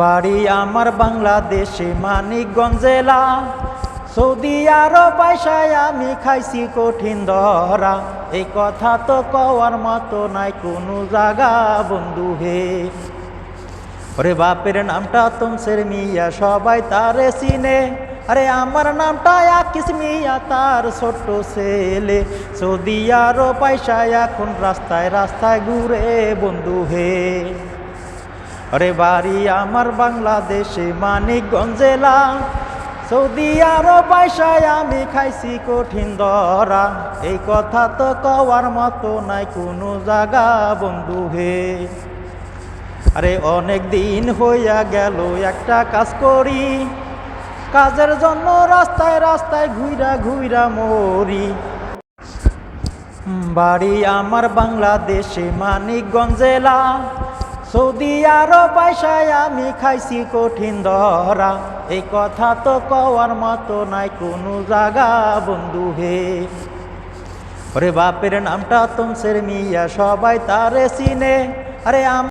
বাড়ি আমার বাংলাদেশে মানিকগঞ্জ জেলা। সৌদি আরব আইসায় আমি খাইছি কঠিন ধরা। এই কথা তো কওয়ার মতো নাই কোনো জায়গা বন্ধু হে। ওরে বাপের নামটা তুমসের মিয়া, সবাই তারে চিনে। আরে আমার নামটা আকিস মিয়া, তার ছোট্ট ছেলে। সৌদি আরব আইসায় এখন রাস্তায় রাস্তায় ঘুরে বন্ধু হে। আরে বাড়ি আমার বাংলাদেশে মানিকগঞ্জ জেলা। সৌদি আরব আইসায় আমি খাইছি কঠিন ধরা। এই কথা তো কওয়ার মতো নাই কোনো জায়গা বন্ধু হে। আরে অনেক দিন হইয়া গেল একটা কাজ করি, কাজের জন্য রাস্তায় রাস্তায় ঘুইরা ঘুইরা মরি। বাড়ি আমার বাংলাদেশে মানিকগঞ্জ জেলা। সৌদি আরব আইসায় আমি খাইছি কঠিন ধরা। এই কথা তো কওয়ার মতো নাই কোনো জায়গা বন্ধু হে। ওরে বাপের নামটা তুমসের মিয়া, সবাই তারে চিনে। আরে